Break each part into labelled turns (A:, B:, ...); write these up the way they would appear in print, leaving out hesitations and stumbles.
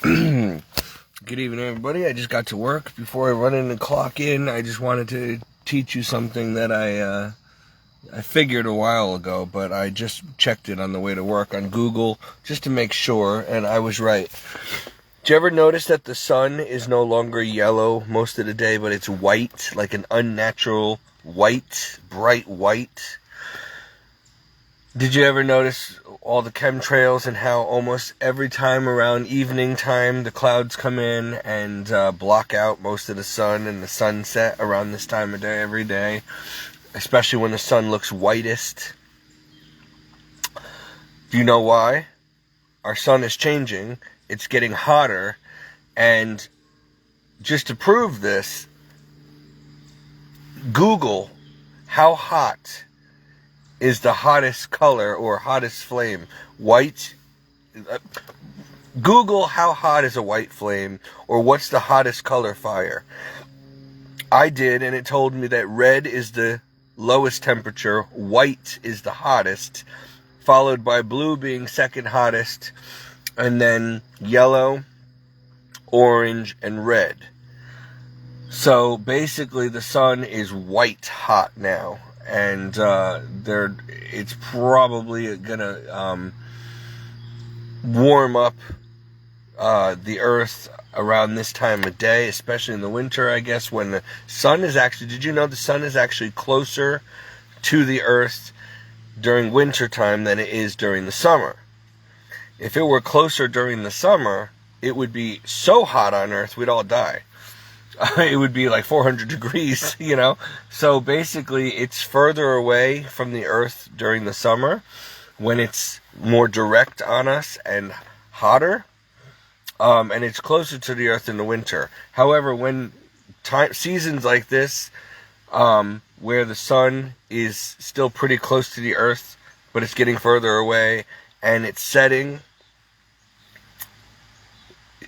A: Good evening, everybody. I just got to work. Before I run in and clock in, I just wanted to teach you something that I figured a while ago, but I just checked it on the way to work on Google just to make sure, and I was right. Did you ever notice that the sun is no longer yellow most of the day, but it's white, like an unnatural white, bright white? Did you ever notice all the chemtrails and how almost every time around evening time the clouds come in and block out most of the sun and the sunset around this time of day every day, especially when the sun looks whitest? Do you know why? Our sun is changing. It's getting hotter, and just to prove this, Google how hot is the hottest color or hottest flame. White. Google how hot is a white flame, or what's the hottest color fire. I did, and it told me that red is the lowest temperature, white is the hottest, followed by blue being second hottest, and then yellow, orange, and red. So basically the sun is white hot now, and it's probably gonna warm up the earth around this time of day, especially in the winter, I guess, when the sun is actually, did you know the sun is actually closer to the earth during winter time than it is during the summer? If it were closer during the summer, it would be so hot on earth we'd all die. It would be like 400 degrees, you know. So basically, it's further away from the earth during the summer when it's more direct on us and hotter. And it's closer to the earth in the winter. However, when seasons like this, where the sun is still pretty close to the earth, but it's getting further away and it's setting,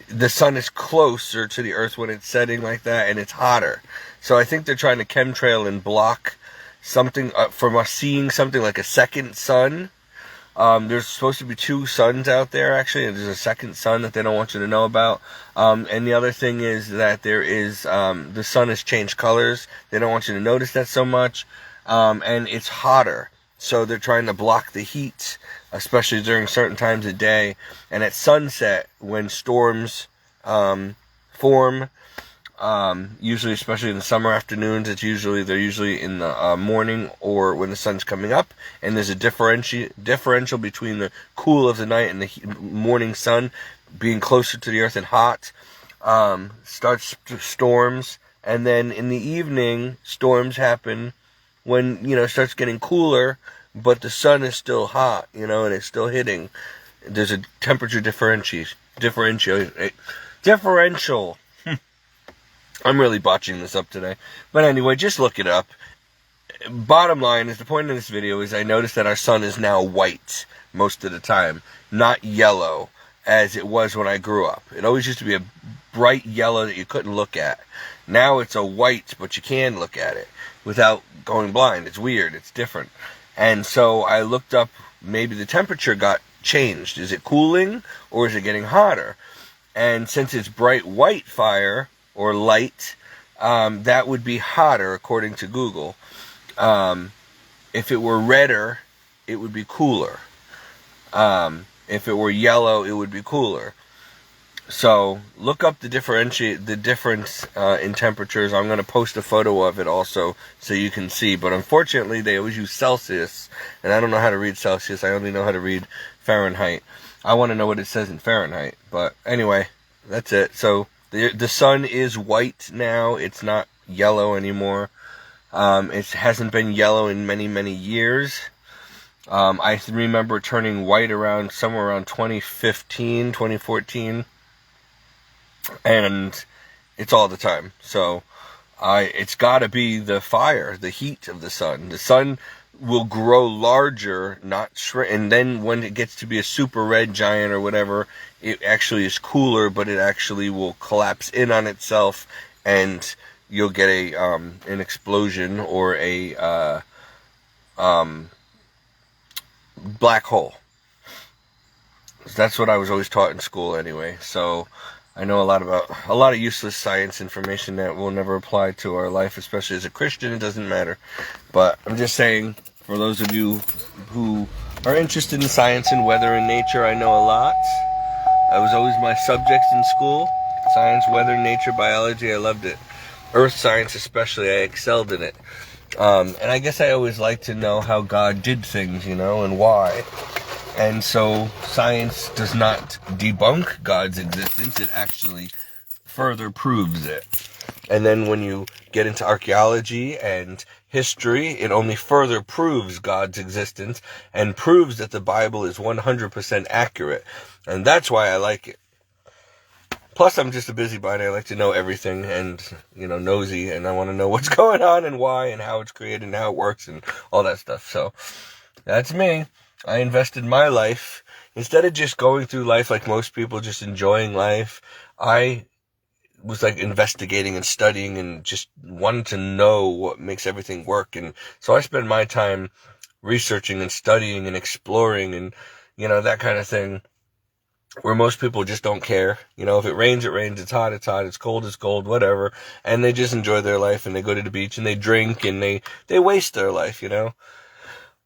A: the sun is closer to the earth when it's setting like that, and it's hotter. So I think they're trying to chemtrail and block something from us seeing something like a second sun. There's supposed to be two suns out there, actually, and there's a second sun that they don't want you to know about. And the other thing is that there is, the sun has changed colors. They don't want you to notice that so much. And it's hotter. So they're trying to block the heat, especially during certain times of day. And at sunset, when storms form, usually, especially in the summer afternoons, they're usually in the morning or when the sun's coming up. And there's a differential between the cool of the night and the morning sun being closer to the earth and hot. Starts storms, and then in the evening, storms happen when, it starts getting cooler, but the sun is still hot, and it's still hitting. There's a temperature differential. I'm really botching this up today. But anyway, just look it up. Bottom line is, the point of this video is I noticed that our sun is now white most of the time, not yellow as it was when I grew up. It always used to be a bright yellow that you couldn't look at. Now it's a white, but you can look at it without going blind. It's weird. It's different. And so I looked up, maybe the temperature got changed. Is it cooling or is it getting hotter? And since it's bright white fire or light, that would be hotter according to Google. If it were redder, it would be cooler. If it were yellow, it would be cooler. So look up the difference in temperatures. I'm going to post a photo of it also so you can see. But unfortunately, they always use Celsius, and I don't know how to read Celsius. I only know how to read Fahrenheit. I want to know what it says in Fahrenheit. But anyway, that's it. So the sun is white now. It's not yellow anymore. It hasn't been yellow in many, many years. I remember turning white somewhere around 2015, 2014. And it's all the time. So it's got to be the fire, the heat of the sun. The sun will grow larger, not shrink. And then when it gets to be a super red giant or whatever, it actually is cooler, but it actually will collapse in on itself, and you'll get an explosion or a black hole. That's what I was always taught in school anyway. So I know a lot of useless science information that will never apply to our life, especially as a Christian. It doesn't matter. But I'm just saying, for those of you who are interested in science and weather and nature, I know a lot. That was always my subjects in school. Science, weather, nature, biology. I loved it. Earth science especially, I excelled in it. And I guess I always like to know how God did things, and why. And so science does not debunk God's existence, it actually further proves it. And then when you get into archaeology and history, it only further proves God's existence and proves that the Bible is 100% accurate. And that's why I like it. Plus, I'm just a busybody. I like to know everything and, nosy, and I want to know what's going on and why and how it's created and how it works and all that stuff. So that's me. I invested my life. Instead of just going through life like most people, just enjoying life, I was like investigating and studying and just wanted to know what makes everything work. And so I spend my time researching and studying and exploring and, that kind of thing, where most people just don't care. If it rains, it's hot, it's cold, whatever. And they just enjoy their life and they go to the beach and they drink and they waste their life,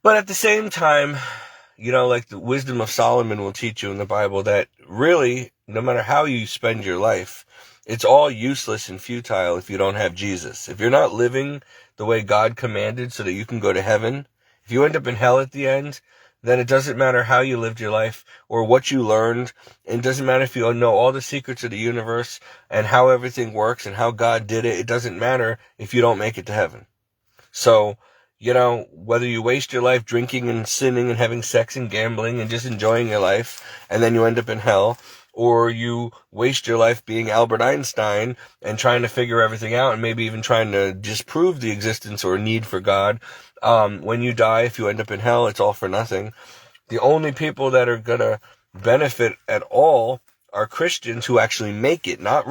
A: But at the same time, like the wisdom of Solomon will teach you in the Bible, that really, no matter how you spend your life, it's all useless and futile if you don't have Jesus. If you're not living the way God commanded so that you can go to heaven, if you end up in hell at the end, then it doesn't matter how you lived your life or what you learned. It doesn't matter if you know all the secrets of the universe and how everything works and how God did it. It doesn't matter if you don't make it to heaven. So, whether you waste your life drinking and sinning and having sex and gambling and just enjoying your life, and then you end up in hell, or you waste your life being Albert Einstein and trying to figure everything out and maybe even trying to disprove the existence or need for God, when you die, if you end up in hell, it's all for nothing. The only people that are going to benefit at all are Christians who actually make it, not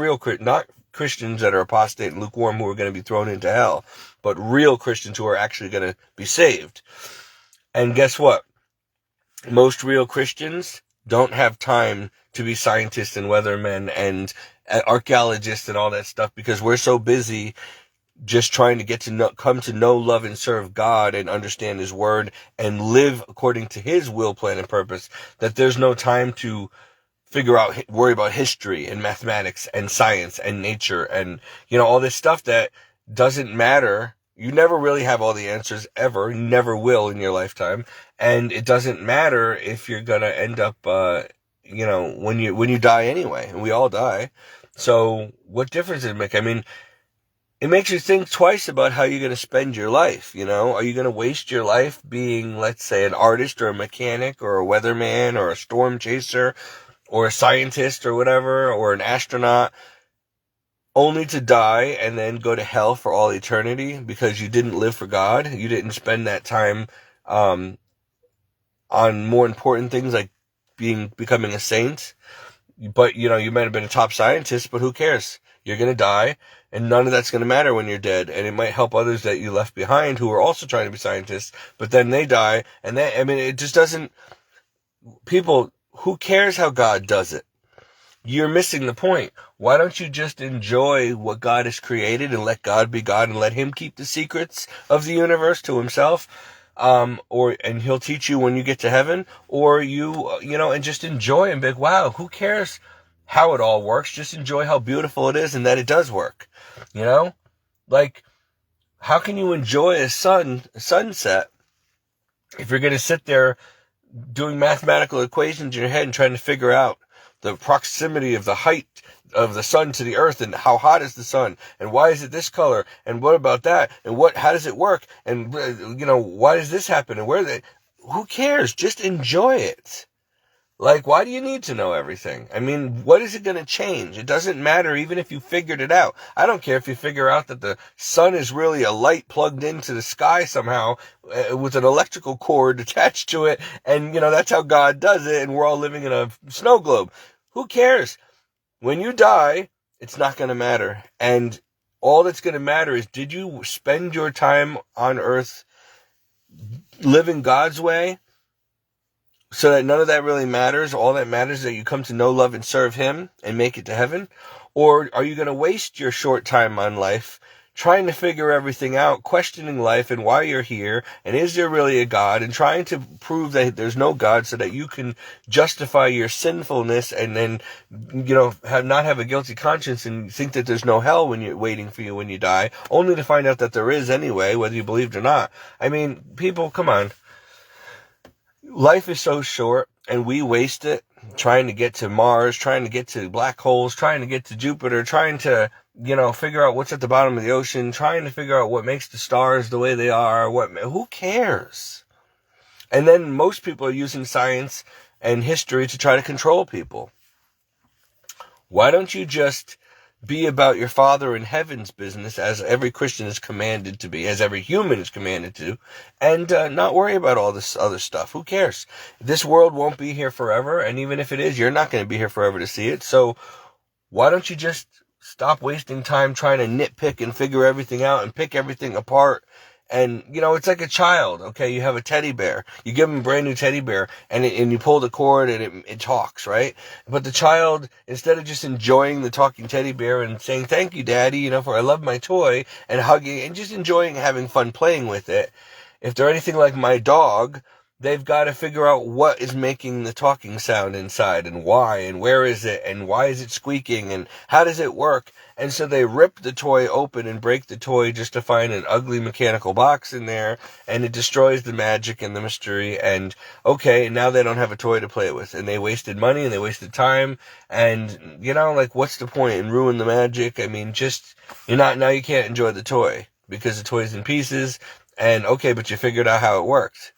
A: Christians that are apostate and lukewarm who are going to be thrown into hell, but real Christians who are actually going to be saved. And guess what? Most real Christians don't have time to be scientists and weathermen and archaeologists and all that stuff, because we're so busy just trying to get to come to know, love, and serve God and understand His Word and live according to His will, plan, and purpose, that there's no time to worry about history and mathematics and science and nature and, all this stuff that doesn't matter. You never really have all the answers ever. You never will in your lifetime. And it doesn't matter if you're going to end up, when you die anyway, and we all die. So what difference does it make? I mean, it makes you think twice about how you're going to spend your life. Are you going to waste your life being, let's say, an artist or a mechanic or a weatherman or a storm chaser or a scientist or whatever, or an astronaut, only to die and then go to hell for all eternity because you didn't live for God? You didn't spend that time on more important things like becoming a saint. But, you might have been a top scientist, but who cares? You're going to die, and none of that's going to matter when you're dead. And it might help others that you left behind who are also trying to be scientists, but then they die, and it just doesn't... People, who cares how God does it? You're missing the point. Why don't you just enjoy what God has created and let God be God and let Him keep the secrets of the universe to Himself? And He'll teach you when you get to heaven, or and just enjoy and be like, wow, who cares how it all works? Just enjoy how beautiful it is and that it does work. Like, how can you enjoy a sunset if you're going to sit there doing mathematical equations in your head and trying to figure out the proximity of the height of the sun to the earth and how hot is the sun and why is it this color and what about that and how does it work and why does this happen and who cares? Just enjoy it. Like, why do you need to know everything? I mean, what is it going to change? It doesn't matter even if you figured it out. I don't care if you figure out that the sun is really a light plugged into the sky somehow with an electrical cord attached to it, and, that's how God does it, and we're all living in a snow globe. Who cares? When you die, it's not going to matter. And all that's going to matter is, did you spend your time on earth living God's way? so that none of that really matters. All that matters is that you come to know, love, and serve him and make it to heaven? Or are you going to waste your short time on life trying to figure everything out, questioning life and why you're here, and is there really a God, and trying to prove that there's no God so that you can justify your sinfulness and then, not have a guilty conscience and think that there's no hell when you're waiting for you when you die, only to find out that there is anyway, whether you believed or not. I mean, people, come on. Life is so short, and we waste it trying to get to Mars, trying to get to black holes, trying to get to Jupiter, trying to, figure out what's at the bottom of the ocean, trying to figure out what makes the stars the way they are, who cares? And then most people are using science and history to try to control people. Why don't you just be about your Father in heaven's business, as every Christian is commanded to be, as every human is commanded to, and not worry about all this other stuff? Who cares? This world won't be here forever, and even if it is, you're not going to be here forever to see it. So why don't you just stop wasting time trying to nitpick and figure everything out and pick everything apart? And, it's like a child, okay? You have a teddy bear. You give him a brand new teddy bear, and you pull the cord, and it talks, right? But the child, instead of just enjoying the talking teddy bear and saying, thank you, Daddy, for I love my toy, and hugging, and just enjoying having fun playing with it, if they're anything like my dog, they've got to figure out what is making the talking sound inside, and why, and where is it, and why is it squeaking, and how does it work? And so they rip the toy open and break the toy just to find an ugly mechanical box in there, and it destroys the magic and the mystery, and okay, now they don't have a toy to play with, and they wasted money, and they wasted time, and, what's the point? And ruin the magic? I mean, now you can't enjoy the toy, because the toy's in pieces, and okay, but you figured out how it worked.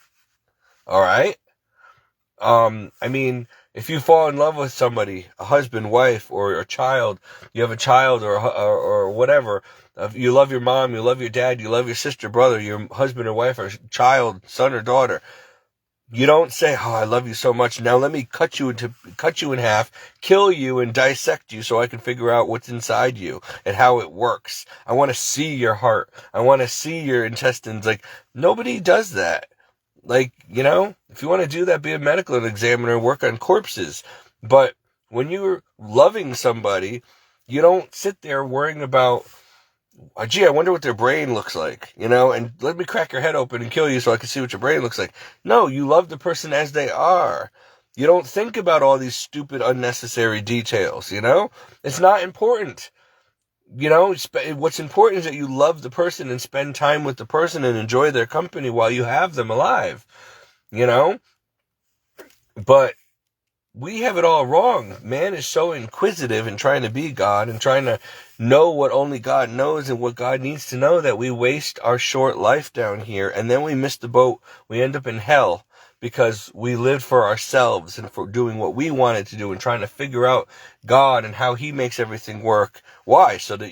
A: Alright? If you fall in love with somebody, a husband, wife, or a child, you have a child or whatever, you love your mom, you love your dad, you love your sister, brother, your husband or wife, or child, son or daughter, you don't say, oh, I love you so much, now let me cut you in half, kill you, and dissect you so I can figure out what's inside you and how it works. I want to see your heart. I want to see your intestines. Nobody does that. If you want to do that, be a medical examiner, work on corpses. But when you're loving somebody, you don't sit there worrying about, gee, I wonder what their brain looks like, and let me crack your head open and kill you so I can see what your brain looks like. No, you love the person as they are. You don't think about all these stupid, unnecessary details, It's not important. What's important is that you love the person and spend time with the person and enjoy their company while you have them alive, But we have it all wrong. Man is so inquisitive and trying to be God and trying to know what only God knows and what God needs to know that we waste our short life down here, and then we miss the boat. We end up in hell because we lived for ourselves and for doing what we wanted to do and trying to figure out God and how he makes everything work. Why? So that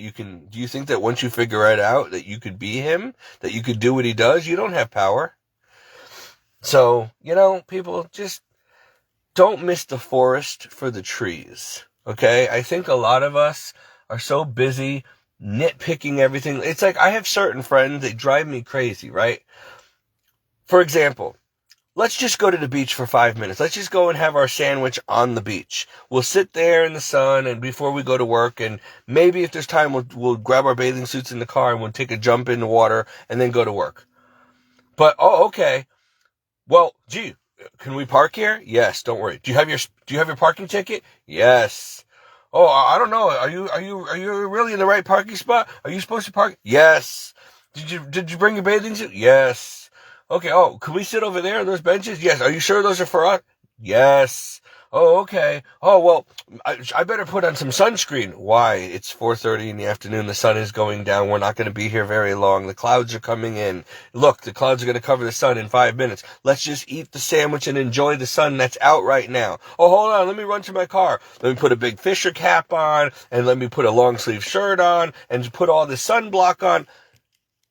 A: do you think that once you figure it out that you could be him? That you could do what he does? You don't have power. So, people, just don't miss the forest for the trees. Okay? I think a lot of us are so busy nitpicking everything. It's like I have certain friends, they drive me crazy, right? For example, let's just go to the beach for 5 minutes. Let's just go and have our sandwich on the beach. We'll sit there in the sun and before we go to work, and maybe if there's time, we'll grab our bathing suits in the car and we'll take a jump in the water and then go to work. But, okay. Well, gee, can we park here? Yes, don't worry. Do you have your parking ticket? Yes. Oh, I don't know. Are you really in the right parking spot? Are you supposed to park? Yes. Did you bring your bathing suit? Yes. Okay, can we sit over there on those benches? Yes. Are you sure those are for us? Yes. Oh, okay. Oh, well, I better put on some sunscreen. Why? It's 4:30 in the afternoon. The sun is going down. We're not going to be here very long. The clouds are coming in. Look, the clouds are going to cover the sun in 5 minutes. Let's just eat the sandwich and enjoy the sun that's out right now. Oh, hold on. Let me run to my car. Let me put a big Fisher cap on, and let me put a long sleeve shirt on, and put all the sunblock on.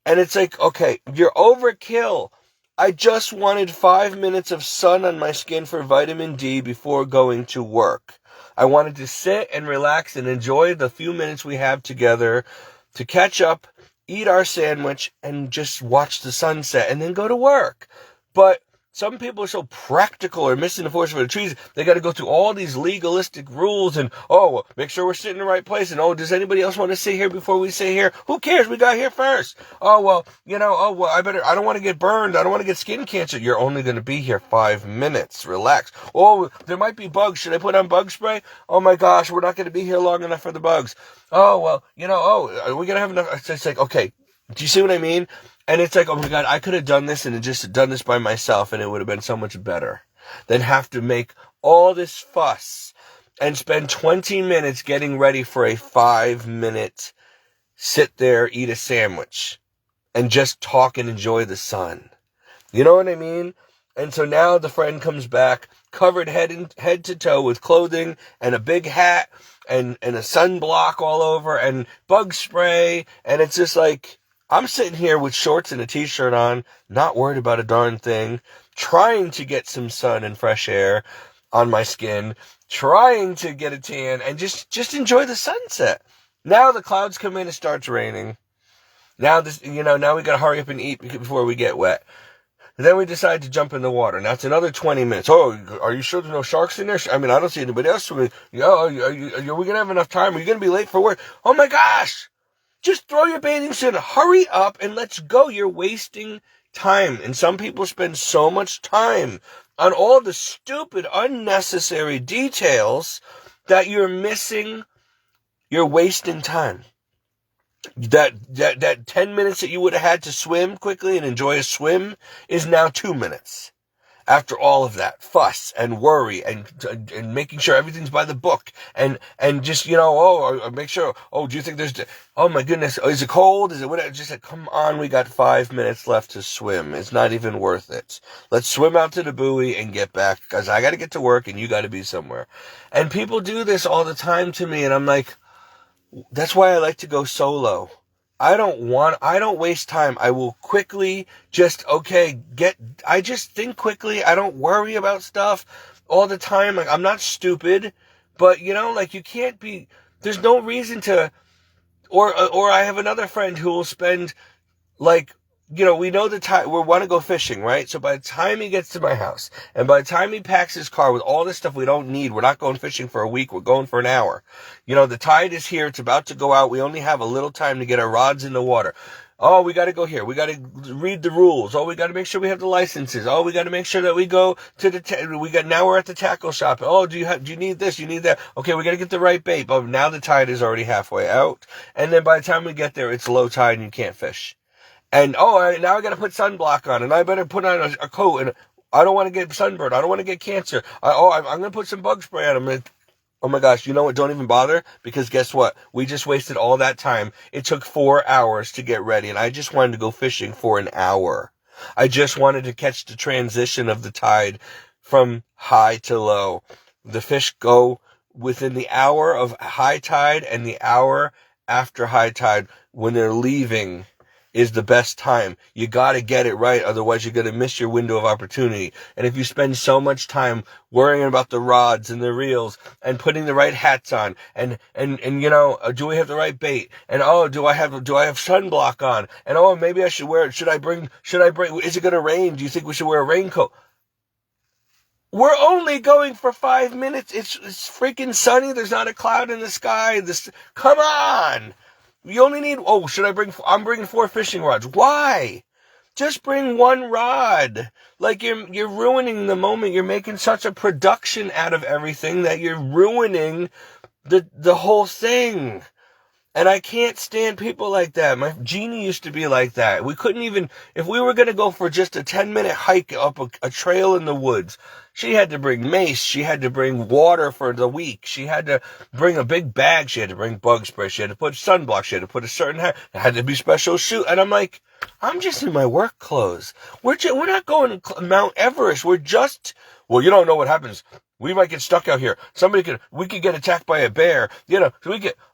A: And it's like, okay, you're overkill. I just wanted 5 minutes of sun on my skin for vitamin D before going to work. I wanted to sit and relax and enjoy the few minutes we have together to catch up, eat our sandwich, and just watch the sunset and then go to work. But some people are so practical or missing the forest for the trees. They got to go through all these legalistic rules and, oh, make sure we're sitting in the right place. And, oh, does anybody else want to sit here before we sit here? Who cares? We got here first. Oh, well, I don't want to get burned. I don't want to get skin cancer. You're only going to be here 5 minutes. Relax. Oh, there might be bugs. Should I put on bug spray? Oh my gosh, we're not going to be here long enough for the bugs. Oh, well, are we going to have enough? It's like, okay, do you see what I mean? And it's like, oh my God, I could have done this and just done this by myself and it would have been so much better than have to make all this fuss and spend 20 minutes getting ready for a 5-minute sit there, eat a sandwich and just talk and enjoy the sun. You know what I mean? And so now the friend comes back covered head to toe with clothing and a big hat and a sunblock all over and bug spray. And it's just like, I'm sitting here with shorts and a t-shirt on, not worried about a darn thing, trying to get some sun and fresh air on my skin, trying to get a tan and just enjoy the sunset. Now the clouds come in, it starts raining. Now now we gotta hurry up and eat before we get wet. And then we decide to jump in the water. Now it's another 20 minutes. Oh, are you sure there's no sharks in there? I mean, I don't see anybody else swimming. Are we going to have enough time? Are you going to be late for work? Oh my gosh! Just throw your bathing suit. Hurry up and let's go. You're wasting time. And some people spend so much time on all the stupid, unnecessary details that you're wasting time. That 10 minutes that you would have had to swim quickly and enjoy a swim is now 2 minutes. After all of that fuss and worry and making sure everything's by the book and just, make sure, do you think oh my goodness, is it cold? Is it whatever? Just like, come on, we got 5 minutes left to swim. It's not even worth it. Let's swim out to the buoy and get back because I got to get to work and you got to be somewhere. And people do this all the time to me and I'm like, that's why I like to go solo. I don't waste time. I will quickly I just think quickly. I don't worry about stuff all the time. Like, I'm not stupid, but you can't be, there's no reason to, or I have another friend who will spend we know the time, we want to go fishing, right? So by the time he gets to my house, and by the time he packs his car with all this stuff we don't need, we're not going fishing for a week, we're going for an hour. The tide is here, it's about to go out, we only have a little time to get our rods in the water. Oh, we got to go here. We got to read the rules. Oh, we got to make sure we have the licenses. Oh, we got to make sure that we go to now we're at the tackle shop. Oh, do you need this? You need that? Okay, we got to get the right bait. But now the tide is already halfway out. And then by the time we get there, it's low tide and you can't fish. And, now I got to put sunblock on, and I better put on a coat, and I don't want to get sunburned. I don't want to get cancer. I'm going to put some bug spray on them. Oh my gosh, you know what? Don't even bother, because guess what? We just wasted all that time. It took 4 hours to get ready, and I just wanted to go fishing for an hour. I just wanted to catch the transition of the tide from high to low. The fish go within the hour of high tide and the hour after high tide when they're leaving is the best time. You got to get it right, otherwise you're going to miss your window of opportunity. And if you spend so much time worrying about the rods and the reels and putting the right hats on and do we have the right bait? And do I have sunblock on? And maybe I should wear it. Should I bring is it going to rain? Do you think we should wear a raincoat? We're only going for 5 minutes. It's freaking sunny. There's not a cloud in the sky. Come on. You only need, I'm bringing 4 fishing rods. Why? Just bring 1 rod. Like you're ruining the moment. You're making such a production out of everything that you're ruining the whole thing. And I can't stand people like that. My Jeannie used to be like that. We couldn't even, if we were going to go for just a 10-minute hike up a trail in the woods, she had to bring mace. She had to bring water for the week. She had to bring a big bag. She had to bring bug spray. She had to put sunblock. She had to put a certain hat. It had to be special shoe. And I'm like, I'm just in my work clothes. We're not going to Mount Everest. We're just, you don't know what happens. We might get stuck out here. We could get attacked by a bear.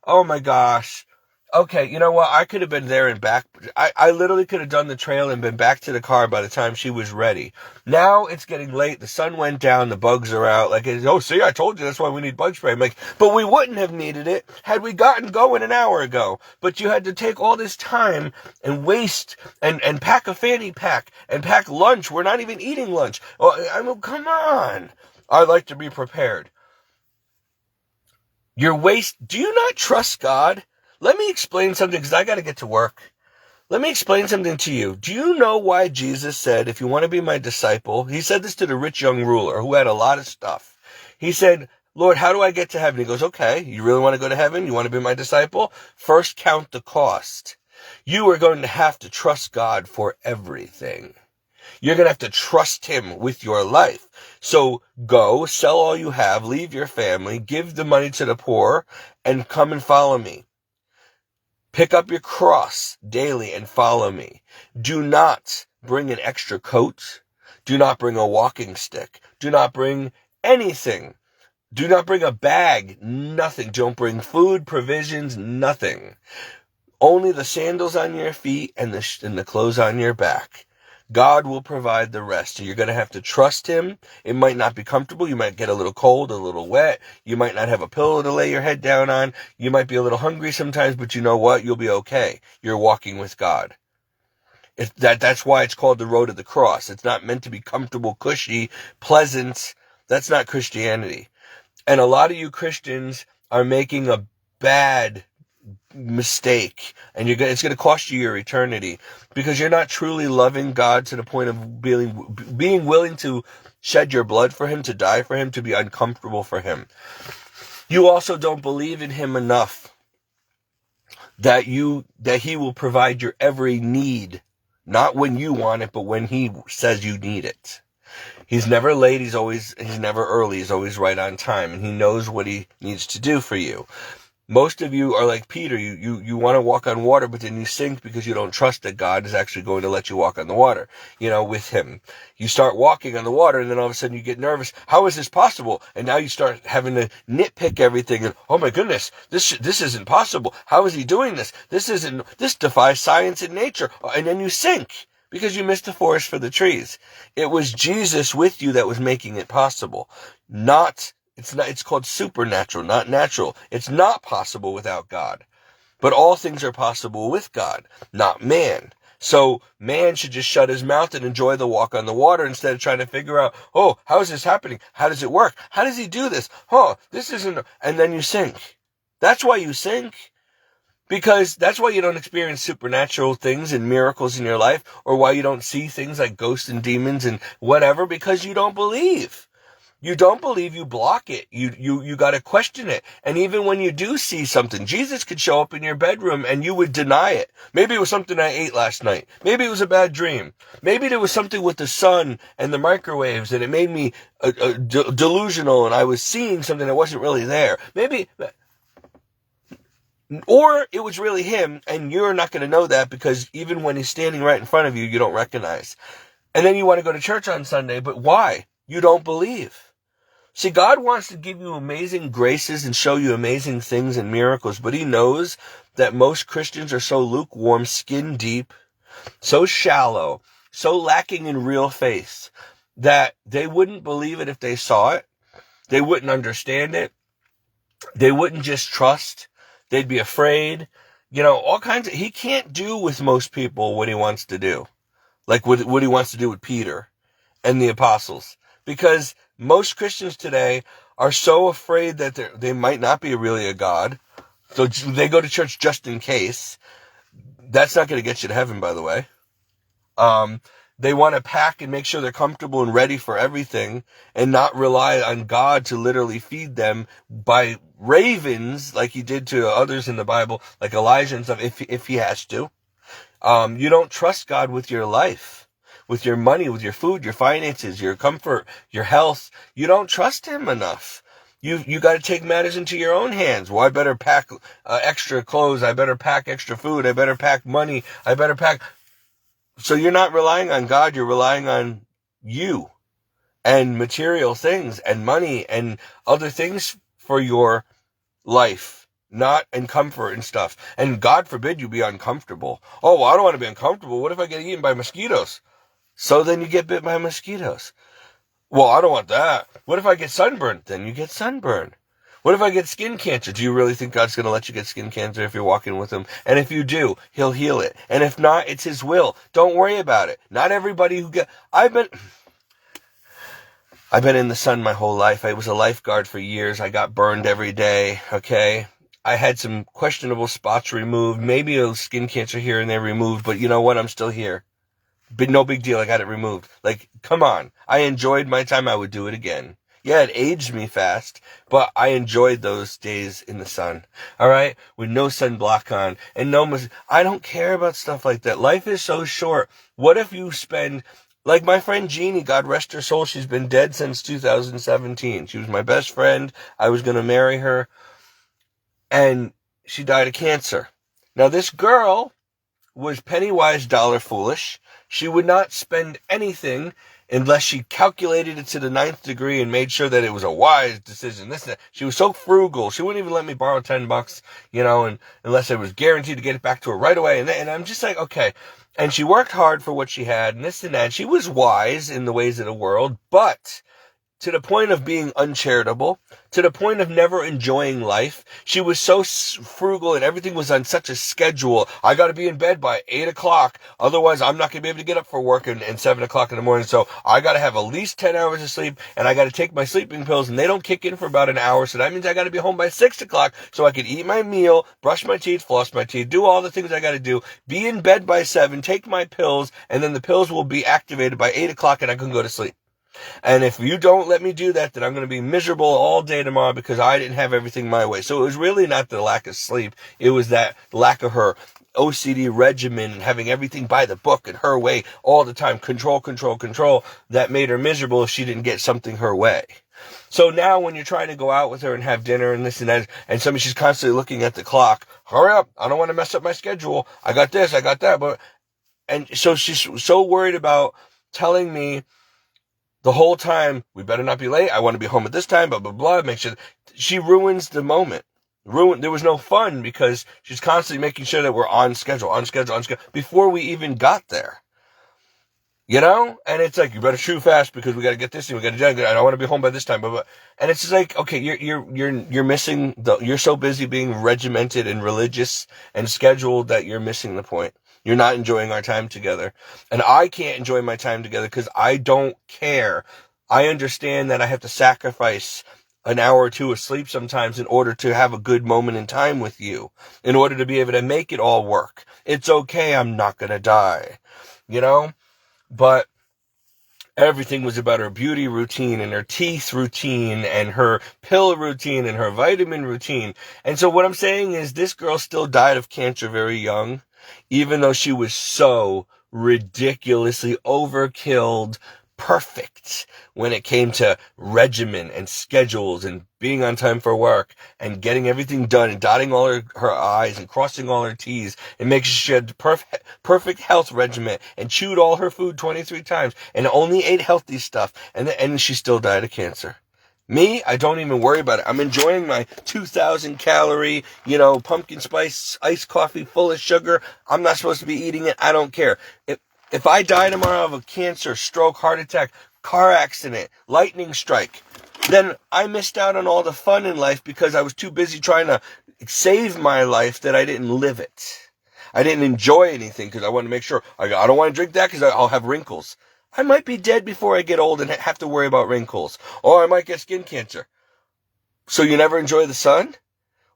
A: Oh my gosh. Okay, you know what? I could have been there and back. I literally could have done the trail and been back to the car by the time she was ready. Now it's getting late. The sun went down. The bugs are out. Like, oh, see, I told you that's why we need bug spray. I'm like, but we wouldn't have needed it had we gotten going an hour ago. But you had to take all this time and waste and pack a fanny pack and pack lunch. We're not even eating lunch. Oh, I mean, come on. I like to be prepared. Do you not trust God? Let me explain something, because I got to get to work. Let me explain something to you. Do you know why Jesus said, if you want to be my disciple, he said this to the rich young ruler who had a lot of stuff. He said, Lord, how do I get to heaven? He goes, okay, you really want to go to heaven? You want to be my disciple? First, count the cost. You are going to have to trust God for everything. You're going to have to trust him with your life. So go, sell all you have, leave your family, give the money to the poor, and come and follow me. Pick up your cross daily and follow me. Do not bring an extra coat. Do not bring a walking stick. Do not bring anything. Do not bring a bag. Nothing. Don't bring food, provisions, nothing. Only the sandals on your feet and the clothes on your back. God will provide the rest. So you're going to have to trust him. It might not be comfortable. You might get a little cold, a little wet. You might not have a pillow to lay your head down on. You might be a little hungry sometimes, but you know what? You'll be okay. You're walking with God. That's why it's called the road of the cross. It's not meant to be comfortable, cushy, pleasant. That's not Christianity. And a lot of you Christians are making a bad mistake, and it's going to cost you your eternity, because you're not truly loving God to the point of being willing to shed your blood for him, to die for him, to be uncomfortable for him. You also don't believe in him enough that he will provide your every need, not when you want it, but when he says you need it. He's never late. He's never early. He's always right on time, and he knows what he needs to do for you. Most of you are like Peter. You want to walk on water, but then you sink because you don't trust that God is actually going to let you walk on the water, with him. You start walking on the water, and then all of a sudden you get nervous. How is this possible? And now you start having to nitpick everything. And, oh my goodness, this isn't possible. How is he doing this? This defies science and nature. And then you sink because you missed the forest for the trees. It was Jesus with you that was making it possible. It's called supernatural, not natural. It's not possible without God. But all things are possible with God, not man. So man should just shut his mouth and enjoy the walk on the water instead of trying to figure out, oh, how is this happening? How does it work? How does he do this? Oh, this isn't, and then you sink. That's why you sink. Because that's why you don't experience supernatural things and miracles in your life, or why you don't see things like ghosts and demons and whatever, because you don't believe. You don't believe, you block it. You got to question it. And even when you do see something, Jesus could show up in your bedroom and you would deny it. Maybe it was something I ate last night. Maybe it was a bad dream. Maybe there was something with the sun and the microwaves and it made me delusional and I was seeing something that wasn't really there. Or it was really him and you're not going to know that, because even when he's standing right in front of you, you don't recognize. And then you want to go to church on Sunday, but why? You don't believe. See, God wants to give you amazing graces and show you amazing things and miracles, but he knows that most Christians are so lukewarm, skin deep, so shallow, so lacking in real faith, that they wouldn't believe it if they saw it. They wouldn't understand it. They wouldn't just trust. They'd be afraid. All kinds of, he can't do with most people what he wants to do. Like what he wants to do with Peter and the apostles. Because most Christians today are so afraid that they might not be really a God. So they go to church just in case. That's not going to get you to heaven, by the way. They want to pack and make sure they're comfortable and ready for everything and not rely on God to literally feed them by ravens like he did to others in the Bible, like Elijah and stuff, if he has to. You don't trust God with your life. With your money, with your food, your finances, your comfort, your health. You don't trust him enough. You got to take matters into your own hands. Well, I better pack extra clothes. I better pack extra food. I better pack money. I better pack. So you're not relying on God. You're relying on you and material things and money and other things for your life. not in comfort and stuff. And God forbid you be uncomfortable. Oh, well, I don't want to be uncomfortable. What if I get eaten by mosquitoes? So then you get bit by mosquitoes. Well, I don't want that. What if I get sunburned? Then you get sunburned. What if I get skin cancer? Do you really think God's going to let you get skin cancer if you're walking with him? And if you do, he'll heal it. And if not, it's his will. Don't worry about it. Not everybody who I've been in the sun my whole life. I was a lifeguard for years. I got burned every day, okay? I had some questionable spots removed. Maybe a skin cancer here and there removed. But you know what? I'm still here. No big deal. I got it removed. Like, come on. I enjoyed my time. I would do it again. Yeah, it aged me fast, but I enjoyed those days in the sun. All right? With no sunblock on and I don't care about stuff like that. Life is so short. What if you spend, like my friend Jeannie, God rest her soul, she's been dead since 2017. She was my best friend. I was going to marry her, and she died of cancer. Now, this girl was penny wise, dollar foolish. She would not spend anything unless she calculated it to the 9th degree and made sure that it was a wise decision. She was so frugal. She wouldn't even let me borrow $10, and unless I was guaranteed to get it back to her right away. And I'm just like, okay. And she worked hard for what she had, and this and that. She was wise in the ways of the world, but to the point of being uncharitable, to the point of never enjoying life. She was so frugal and everything was on such a schedule. I got to be in bed by 8 o'clock. Otherwise, I'm not going to be able to get up for work and 7 o'clock in the morning. So I got to have at least 10 hours of sleep, and I got to take my sleeping pills, and they don't kick in for about an hour. So that means I got to be home by 6 o'clock so I can eat my meal, brush my teeth, floss my teeth, do all the things I got to do, be in bed by 7, take my pills, and then the pills will be activated by 8 o'clock and I can go to sleep. And if you don't let me do that, then I'm going to be miserable all day tomorrow because I didn't have everything my way. So it was really not the lack of sleep. It was that lack of her OCD regimen, having everything by the book and her way all the time. Control, that made her miserable if she didn't get something her way. So now when you're trying to go out with her and have dinner and this and that, and she's constantly looking at the clock, hurry up, I don't want to mess up my schedule. I got this, I got that. And so she's so worried about telling me the whole time, we better not be late. I want to be home at this time, blah, blah, blah. Make sure she ruins the moment. There was no fun because she's constantly making sure that we're on schedule, before we even got there. And it's like, you better shoot fast because we got to get this and we got to do that. I don't want to be home by this time. And it's just like, okay, you're missing you're so busy being regimented and religious and scheduled that you're missing the point. You're not enjoying our time together. And I can't enjoy my time together because I don't care. I understand that I have to sacrifice an hour or two of sleep sometimes in order to have a good moment in time with you, in order to be able to make it all work. It's okay. I'm not going to die, but everything was about her beauty routine and her teeth routine and her pill routine and her vitamin routine. And so what I'm saying is this girl still died of cancer very young, even though she was so ridiculously overkilled, perfect when it came to regimen and schedules and being on time for work and getting everything done and dotting all her I's and crossing all her T's and making sure she had perfect health regimen and chewed all her food 23 times and only ate healthy stuff. And she still died of cancer. Me, I don't even worry about it. I'm enjoying my 2,000 calorie, pumpkin spice iced coffee full of sugar. I'm not supposed to be eating it. I don't care. If I die tomorrow of a cancer, stroke, heart attack, car accident, lightning strike, then I missed out on all the fun in life because I was too busy trying to save my life that I didn't live it. I didn't enjoy anything because I wanted to make sure I don't want to drink that because I'll have wrinkles. I might be dead before I get old and have to worry about wrinkles. Or I might get skin cancer. So you never enjoy the sun?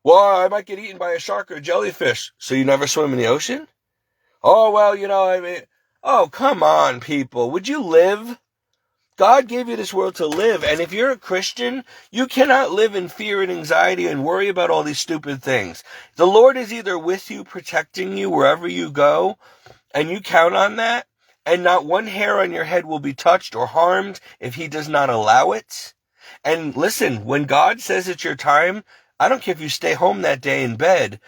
A: Well, I might get eaten by a shark or a jellyfish. So you never swim in the ocean? Oh, well, oh, come on, people. Would you live? God gave you this world to live. And if you're a Christian, you cannot live in fear and anxiety and worry about all these stupid things. The Lord is either with you, protecting you wherever you go, and you count on that, and not one hair on your head will be touched or harmed if he does not allow it. And listen, when God says it's your time, I don't care if you stay home that day in bed,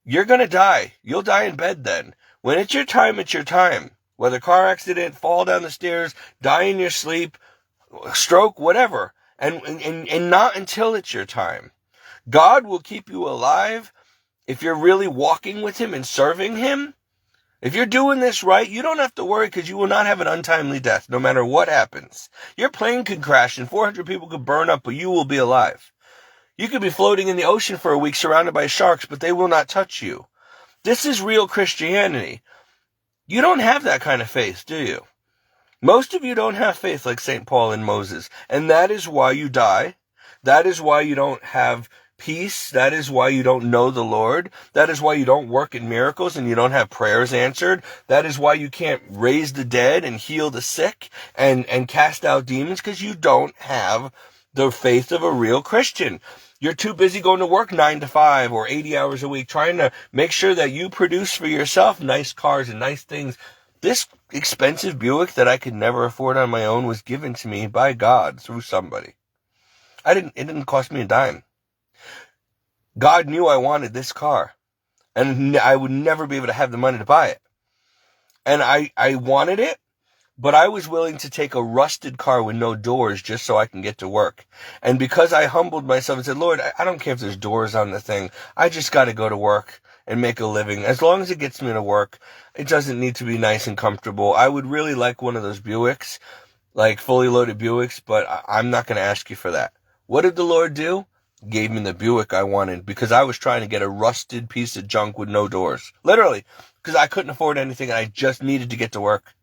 A: you're going to die. You'll die in bed then. When it's your time, it's your time. Whether car accident, fall down the stairs, die in your sleep, stroke, whatever. And not until it's your time. God will keep you alive if you're really walking with him and serving him, if you're doing this right, you don't have to worry because you will not have an untimely death no matter what happens. Your plane could crash and 400 people could burn up, but you will be alive. You could be floating in the ocean for a week surrounded by sharks, but they will not touch you. This is real Christianity. You don't have that kind of faith, do you? Most of you don't have faith like St. Paul and Moses, and that is why you die. That is why you don't have peace. That is why you don't know the Lord. That is why you don't work in miracles and you don't have prayers answered. That is why you can't raise the dead and heal the sick and cast out demons, because you don't have the faith of a real Christian. You're too busy going to work 9 to 5 or 80 hours a week trying to make sure that you produce for yourself nice cars and nice things. This expensive Buick that I could never afford on my own was given to me by God through somebody. It didn't cost me a dime. God knew I wanted this car, and I would never be able to have the money to buy it. And I wanted it, but I was willing to take a rusted car with no doors just so I can get to work. And because I humbled myself and said, Lord, I don't care if there's doors on the thing. I just got to go to work and make a living. As long as it gets me to work, it doesn't need to be nice and comfortable. I would really like one of those Buicks, like fully loaded Buicks, but I'm not going to ask you for that. What did the Lord do? Gave me the Buick I wanted because I was trying to get a rusted piece of junk with no doors. Literally, because I couldn't afford anything and I just needed to get to work.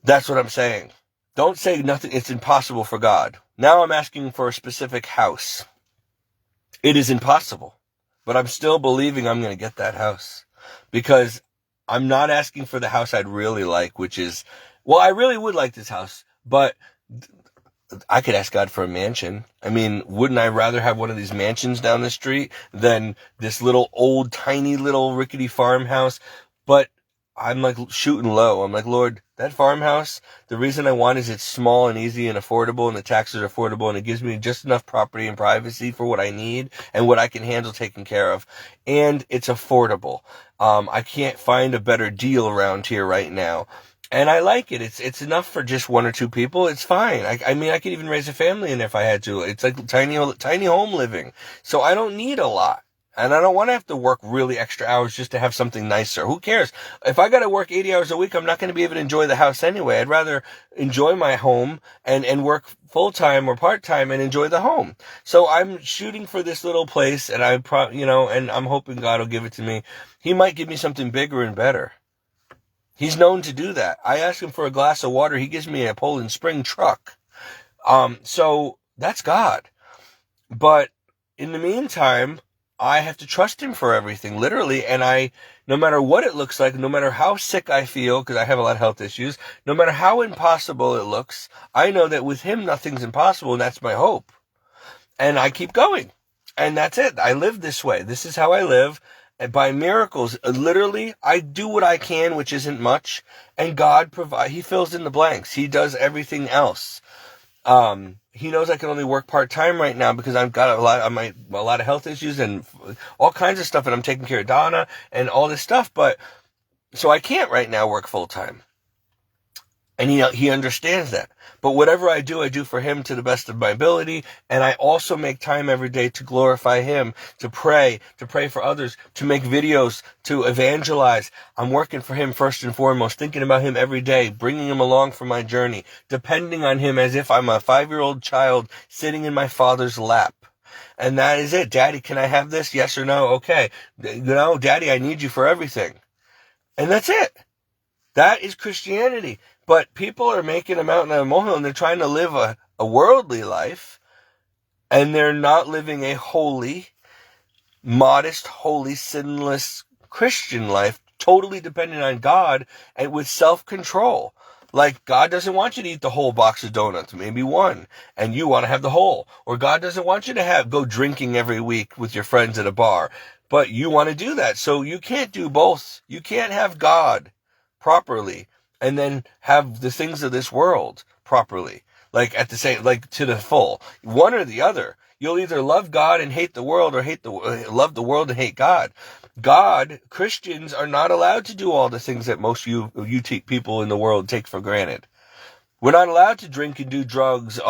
A: That's what I'm saying. Don't say nothing. It's impossible for God. Now I'm asking for a specific house. It is impossible. But I'm still believing I'm going to get that house. Because I'm not asking for the house I'd really like, which is, well, I really would like this house, but I could ask God for a mansion. I mean, wouldn't I rather have one of these mansions down the street than this little old, tiny little rickety farmhouse? But I'm like shooting low. I'm like, Lord, that farmhouse, the reason I want is it's small and easy and affordable and the taxes are affordable and it gives me just enough property and privacy for what I need and what I can handle taking care of. And it's affordable. I can't find a better deal around here right now. And I like it. It's enough for just 1 or 2 people. It's fine. I mean, I could even raise a family in there if I had to. It's like tiny home living. So I don't need a lot. And I don't want to have to work really extra hours just to have something nicer. Who cares? If I got to work 80 hours a week, I'm not going to be able to enjoy the house anyway. I'd rather enjoy my home and work full-time or part-time and enjoy the home. So I'm shooting for this little place and and I'm hoping God will give it to me. He might give me something bigger and better. He's known to do that. I ask him for a glass of water. He gives me a Poland Spring truck. So that's God. But in the meantime, I have to trust him for everything, literally. And no matter what it looks like, no matter how sick I feel, because I have a lot of health issues, no matter how impossible it looks, I know that with him, nothing's impossible. And that's my hope. And I keep going. And that's it. I live this way. This is how I live. And by miracles, literally, I do what I can, which isn't much. And God he fills in the blanks. He does everything else. He knows I can only work part-time right now because I've got a lot of health issues and all kinds of stuff, and I'm taking care of Donna and all this stuff, but so I can't right now work full-time. And he understands that. But whatever I do for him to the best of my ability, and I also make time every day to glorify him, to pray for others, to make videos, to evangelize. I'm working for him first and foremost, thinking about him every day, bringing him along for my journey, depending on him as if I'm a 5-year-old child sitting in my father's lap. And that is it. Daddy, can I have this? Yes or no? Okay. Daddy, I need you for everything. And that's it. That is Christianity. But people are making a mountain out of a molehill, and they're trying to live a worldly life, and they're not living a holy, modest, holy, sinless Christian life, totally dependent on God and with self-control. Like, God doesn't want you to eat the whole box of donuts, maybe one, and you want to have the whole. Or God doesn't want you to go drinking every week with your friends at a bar, but you want to do that. So you can't do both. You can't have God properly and then have the things of this world properly, like to the full. One or the other. You'll either love God and hate the world, or love the world and hate God. Christians are not allowed to do all the things that most people in the world take for granted. We're not allowed to drink and do drugs,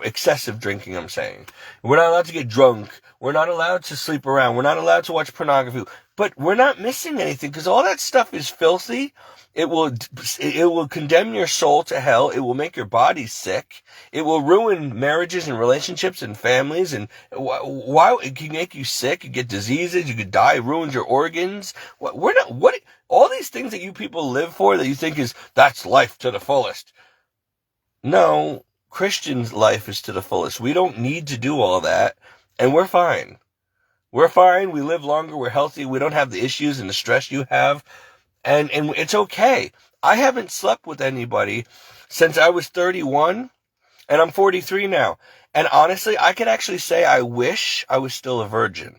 A: excessive drinking, I'm saying. We're not allowed to get drunk. We're not allowed to sleep around. We're not allowed to watch pornography. But we're not missing anything, because all that stuff is filthy. It will condemn your soul to hell. It will make your body sick. It will ruin marriages and relationships and families. And why it can make you sick. You get diseases. You could die. It ruins your organs. All these things that you people live for that you think that's life to the fullest. No, Christians' life is to the fullest. We don't need to do all that, and we're fine. We're fine. We live longer. We're healthy. We don't have the issues and the stress you have, and it's okay. I haven't slept with anybody since I was 31, and I'm 43 now. And honestly, I could actually say I wish I was still a virgin.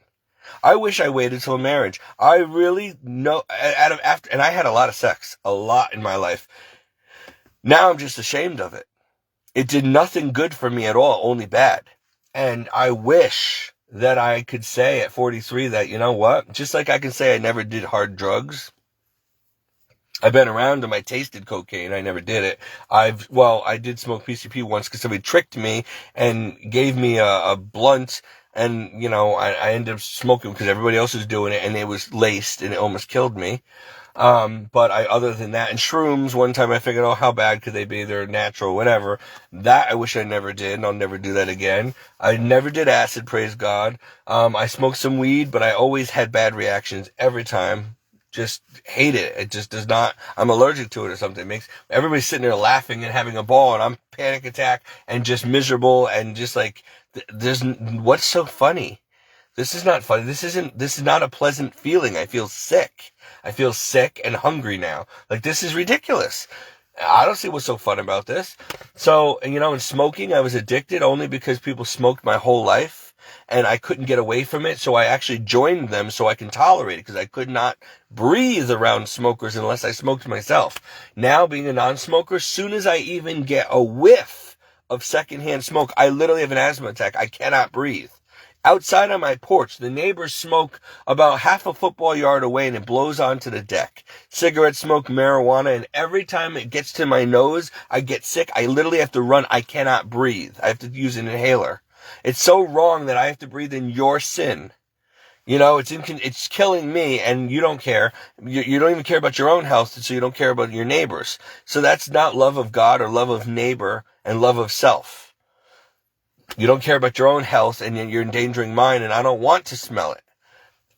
A: I wish I waited till marriage. I really know, and I had a lot of sex, a lot in my life. Now I'm just ashamed of it. It did nothing good for me at all, only bad. And I wish that I could say at 43 that, you know what? Just like I can say I never did hard drugs. I've been around them. I tasted cocaine. I never did it. I did smoke PCP once because somebody tricked me and gave me a blunt. And, I ended up smoking because everybody else was doing it, and it was laced, and it almost killed me. But other than that, and shrooms, one time I figured, how bad could they be? They're natural, whatever. That I wish I never did, and I'll never do that again. I never did acid, praise God. I smoked some weed, but I always had bad reactions every time. Just hate it. It just does not, I'm allergic to it or something. It makes everybody sitting there laughing and having a ball, and I'm panic attack and just miserable and just like, what's so funny? This is not funny. This is not a pleasant feeling. I feel sick. I feel sick and hungry now. Like, this is ridiculous. I don't see what's so fun about this. So, in smoking, I was addicted only because people smoked my whole life and I couldn't get away from it. So I actually joined them so I can tolerate it, because I could not breathe around smokers unless I smoked myself. Now, being a non-smoker, as soon as I even get a whiff of secondhand smoke, I literally have an asthma attack. I cannot breathe. Outside on my porch, the neighbors smoke about half a football yard away, and it blows onto the deck. Cigarette smoke, marijuana, and every time it gets to my nose, I get sick. I literally have to run. I cannot breathe. I have to use an inhaler. It's so wrong that I have to breathe in your sin. It's killing me, and you don't care. You don't even care about your own health, so you don't care about your neighbors. So that's not love of God or love of neighbor and love of self. You don't care about your own health, and you're endangering mine, and I don't want to smell it.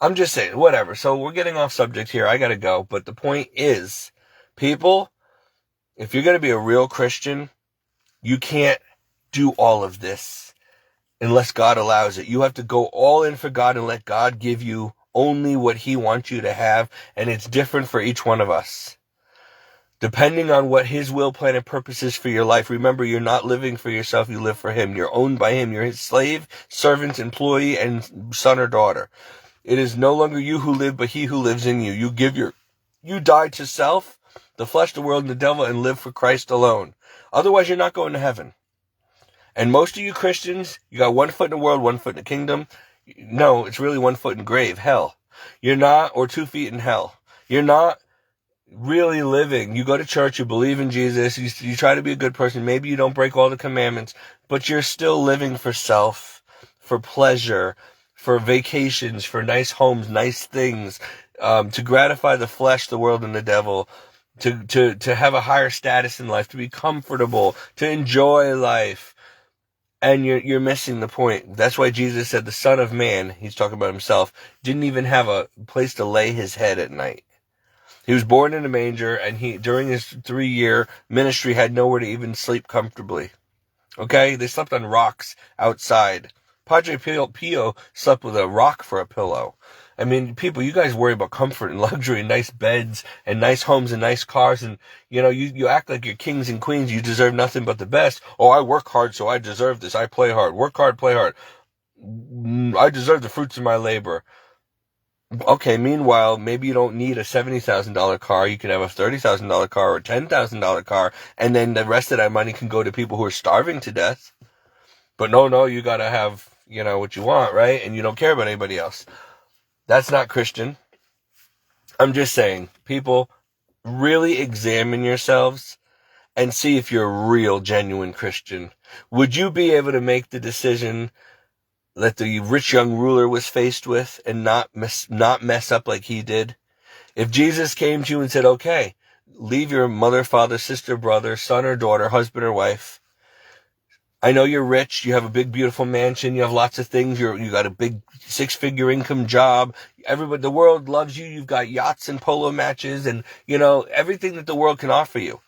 A: I'm just saying, whatever. So we're getting off subject here. I gotta go. But the point is, people, if you're going to be a real Christian, you can't do all of this unless God allows it. You have to go all in for God and let God give you only what He wants you to have, and it's different for each one of us. Depending on what His will, plan, and purpose is for your life. Remember, you're not living for yourself, you live for Him. You're owned by Him. You're His slave, servant, employee, and son or daughter. It is no longer you who live, but He who lives in you. You die to self, the flesh, the world, and the devil, and live for Christ alone. Otherwise, you're not going to heaven. And most of you Christians, you got 1 foot in the world, 1 foot in the kingdom. No, it's really 1 foot in the grave, hell. You're not, or 2 feet in hell. You're not really living. You go to church, you believe in Jesus, you try to be a good person. Maybe you don't break all the commandments, but you're still living for self, for pleasure, for vacations, for nice homes, nice things, to gratify the flesh, the world, and the devil, to have a higher status in life, to be comfortable, to enjoy life. And you're missing the point. That's why Jesus said the Son of Man, He's talking about Himself, didn't even have a place to lay His head at night. He was born in a manger, and he, during his 3-year ministry, had nowhere to even sleep comfortably. Okay? They slept on rocks outside. Padre Pio slept with a rock for a pillow. I mean, people, you guys worry about comfort and luxury and nice beds and nice homes and nice cars, and, you act like you're kings and queens. You deserve nothing but the best. Oh, I work hard, so I deserve this. I play hard. Work hard, play hard. I deserve the fruits of my labor. Okay, meanwhile, maybe you don't need a $70,000 car. You can have a $30,000 car or a $10,000 car, and then the rest of that money can go to people who are starving to death. But no, you gotta have, what you want, right? And you don't care about anybody else. That's not Christian. I'm just saying, people, really examine yourselves and see if you're a real, genuine Christian. Would you be able to make the decision that the rich young ruler was faced with and not mess up like he did? If Jesus came to you and said, okay, leave your mother, father, sister, brother, son or daughter, husband or wife. I know you're rich. You have a big, beautiful mansion. You have lots of things. You got a big 6-figure income job. Everybody, the world loves you. You've got yachts and polo matches and, everything that the world can offer you.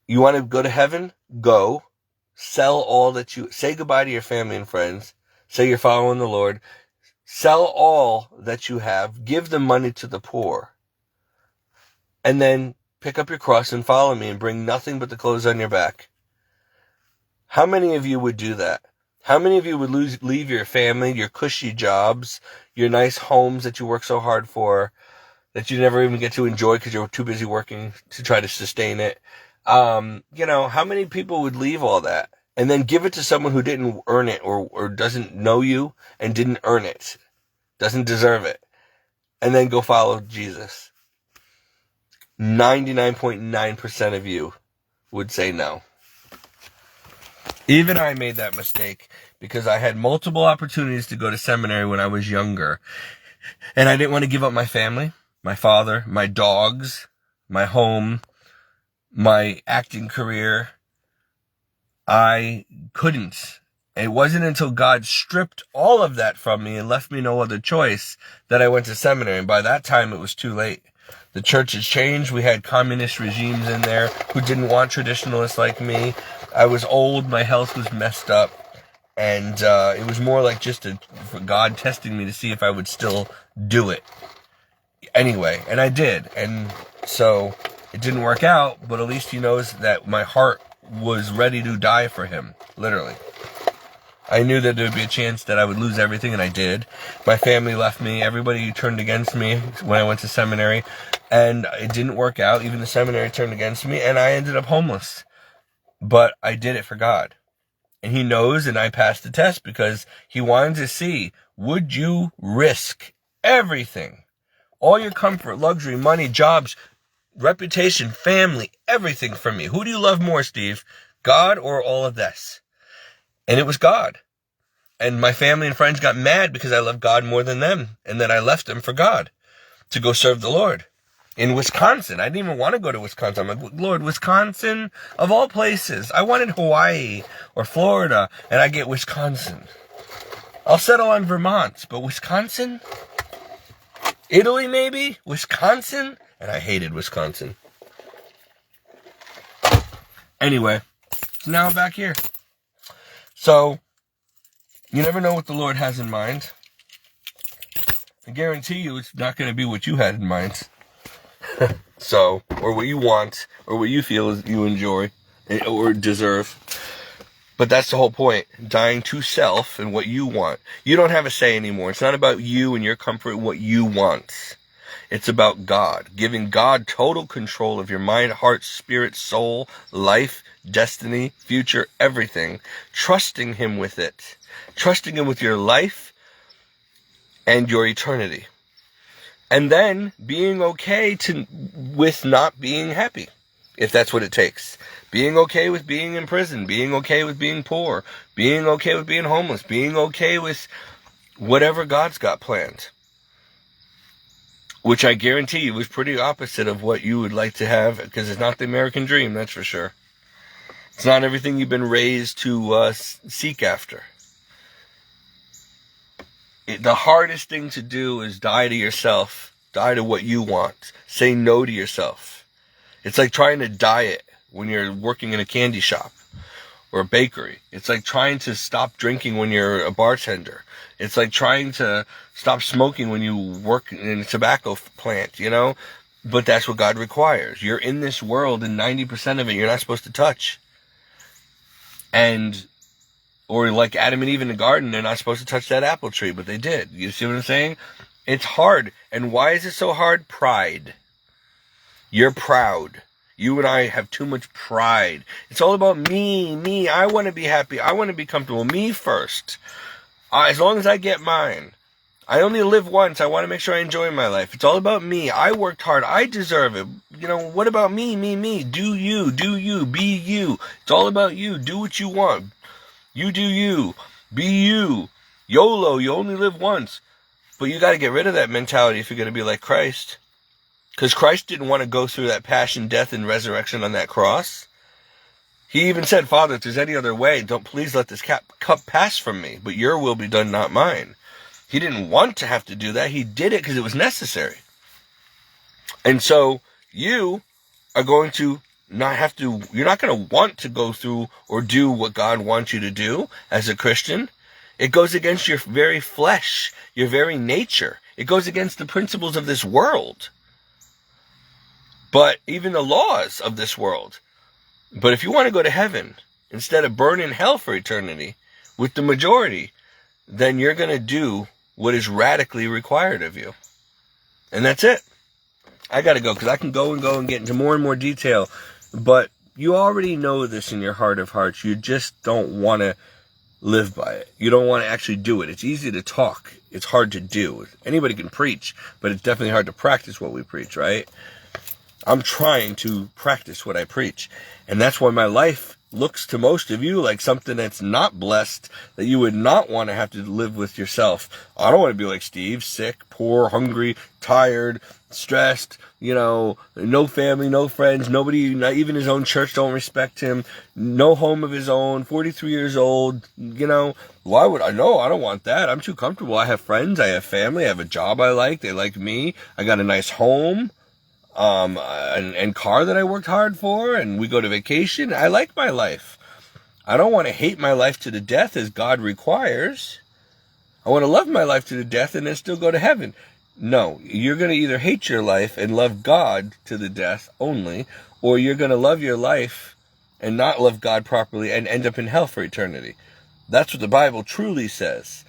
A: You want to go to heaven? Go. Sell all that say goodbye to your family and friends. Say you're following the Lord. Sell all that you have. Give the money to the poor. And then pick up your cross and follow me and bring nothing but the clothes on your back. How many of you would do that? How many of you would leave your family, your cushy jobs, your nice homes that you work so hard for, that you never even get to enjoy because you're too busy working to try to sustain it? How many people would leave all that and then give it to someone who didn't earn it or doesn't know you and didn't earn it, doesn't deserve it, and then go follow Jesus? 99.9% of you would say no. Even I made that mistake because I had multiple opportunities to go to seminary when I was younger. And I didn't want to give up my family, my father, my dogs, my home, my acting career. I couldn't. It wasn't until God stripped all of that from me and left me no other choice that I went to seminary. And by that time, it was too late. The church has changed. We had communist regimes in there who didn't want traditionalists like me. I was old. My health was messed up. And it was more like just for God testing me to see if I would still do it. Anyway, and I did. And so it didn't work out, but at least he knows that my heart was ready to die for him, literally. I knew that there would be a chance that I would lose everything, and I did. My family left me. Everybody turned against me when I went to seminary, and it didn't work out. Even the seminary turned against me, and I ended up homeless. But I did it for God. And he knows, and I passed the test because he wanted to see, would you risk everything? All your comfort, luxury, money, jobs, reputation, family, everything from me. Who do you love more, Steve? God or all of this? And it was God. And my family and friends got mad because I loved God more than them. And that I left them for God to go serve the Lord. In Wisconsin. I didn't even want to go to Wisconsin. I'm like, Lord, Wisconsin, of all places. I wanted Hawaii or Florida, and I get Wisconsin. I'll settle on Vermont, but Wisconsin? Italy, maybe? Wisconsin? And I hated Wisconsin. Anyway, so now I'm back here. So, you never know what the Lord has in mind. I guarantee you it's not going to be what you had in mind. So, or what you want, or what you feel is you enjoy, or deserve. But that's the whole point. Dying to self and what you want. You don't have a say anymore. It's not about you and your comfort and what you want. It's about God. Giving God total control of your mind, heart, spirit, soul, life, destiny, future, everything. Trusting Him with it. Trusting Him with your life and your eternity. And then being okay with not being happy, if that's what it takes. Being okay with being in prison, being okay with being poor, being okay with being homeless, being okay with whatever God's got planned. Which I guarantee you is pretty opposite of what you would like to have, because it's not the American dream, that's for sure. It's not everything you've been raised to seek after. The hardest thing to do is die to yourself. Die to what you want. Say no to yourself. It's like trying to diet when you're working in a candy shop or a bakery. It's like trying to stop drinking when you're a bartender. It's like trying to stop smoking when you work in a tobacco plant, you know? But that's what God requires. You're in this world and 90% of it you're not supposed to touch. Or like Adam and Eve in the garden, they're not supposed to touch that apple tree, but they did. You see what I'm saying? It's hard. And why is it so hard? Pride. You're proud. You and I have too much pride. It's all about me. I want to be happy. I want to be comfortable. Me first. As long as I get mine, I only live once. I want to make sure I enjoy my life. It's all about me. I worked hard. I deserve it. What about me, me, me? Do you, be you. It's all about you. Do what you want. You do you. Be you. YOLO, you only live once. But you got to get rid of that mentality if you're going to be like Christ. Because Christ didn't want to go through that passion, death, and resurrection on that cross. He even said, Father, if there's any other way, don't please let this cup pass from me. But your will be done, not mine. He didn't want to have to do that. He did it because it was necessary. And so you are going to not have to, you're not going to want to go through or do what God wants you to do as a Christian. It goes against your very flesh, your very nature. It goes against the principles of this world. But even the laws of this world. But if you want to go to heaven, instead of burn in hell for eternity with the majority, then you're going to do what is radically required of you. And that's it. I got to go because I can go and get into more and more detail. But you already know this in your heart of hearts. You just don't want to live by it. You don't want to actually do it. It's easy to talk. It's hard to do. Anybody can preach, but it's definitely hard to practice what we preach, right? I'm trying to practice what I preach. And that's why my life looks to most of you like something that's not blessed, that you would not want to have to live with yourself. I don't want to be like Steve, sick, poor, hungry, tired, stressed, no family, no friends, nobody, not even his own church don't respect him, no home of his own, 43 years old, why would I? No, I don't want that. I'm too comfortable. I have friends, I have family, I have a job I like, they like me, I got a nice home. And car that I worked hard for, and we go to vacation. I like my life. I don't want to hate my life to the death as God requires. I want to love my life to the death and then still go to heaven. No, you're going to either hate your life and love God to the death only, or you're going to love your life and not love God properly and end up in hell for eternity. That's what the Bible truly says.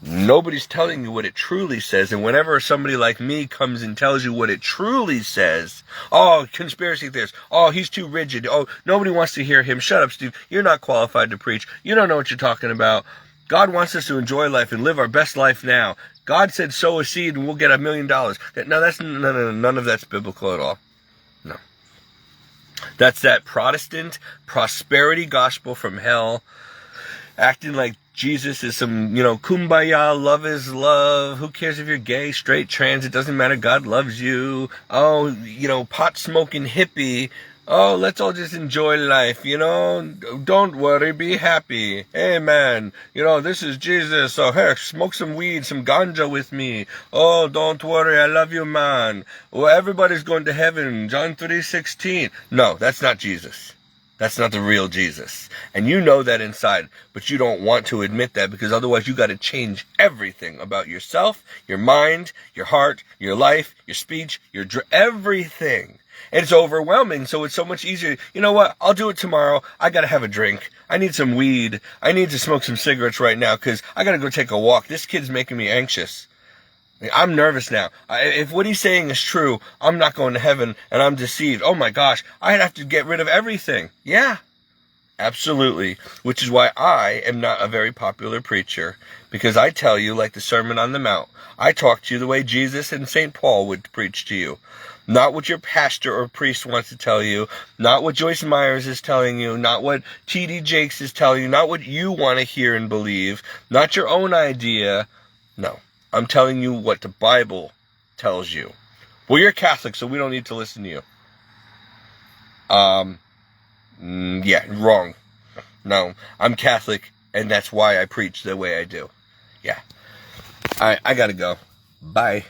A: Nobody's telling you what it truly says, and whenever somebody like me comes and tells you what it truly says, oh, conspiracy theorist, oh, he's too rigid, oh, nobody wants to hear him, shut up, Steve, you're not qualified to preach, you don't know what you're talking about. God wants us to enjoy life and live our best life now. God said sow a seed and we'll get $1 million. No, none of that's biblical at all. No. That's that Protestant prosperity gospel from hell, acting like Jesus is some, kumbaya, love is love. Who cares if you're gay, straight, trans? It doesn't matter. God loves you. Oh, pot smoking hippie. Oh, let's all just enjoy life, Don't worry, be happy. Amen. This is Jesus. So, heck, smoke some weed, some ganja with me. Oh, don't worry, I love you, man. Well, everybody's going to heaven. John 3:16. No, that's not Jesus. That's not the real Jesus. And you know that inside, but you don't want to admit that because otherwise you got to change everything about yourself, your mind, your heart, your life, your speech, everything. And it's overwhelming, so it's so much easier. You know what? I'll do it tomorrow. I got to have a drink. I need some weed. I need to smoke some cigarettes right now because I got to go take a walk. This kid's making me anxious. I'm nervous now. If what he's saying is true, I'm not going to heaven and I'm deceived. Oh my gosh, I'd have to get rid of everything. Yeah, absolutely. Which is why I am not a very popular preacher. Because I tell you, like the Sermon on the Mount, I talk to you the way Jesus and St. Paul would preach to you. Not what your pastor or priest wants to tell you. Not what Joyce Myers is telling you. Not what T.D. Jakes is telling you. Not what you want to hear and believe. Not your own idea. No. I'm telling you what the Bible tells you. Well, you're Catholic, so we don't need to listen to you. Yeah, wrong. No, I'm Catholic, and that's why I preach the way I do. Yeah. I gotta go. Bye.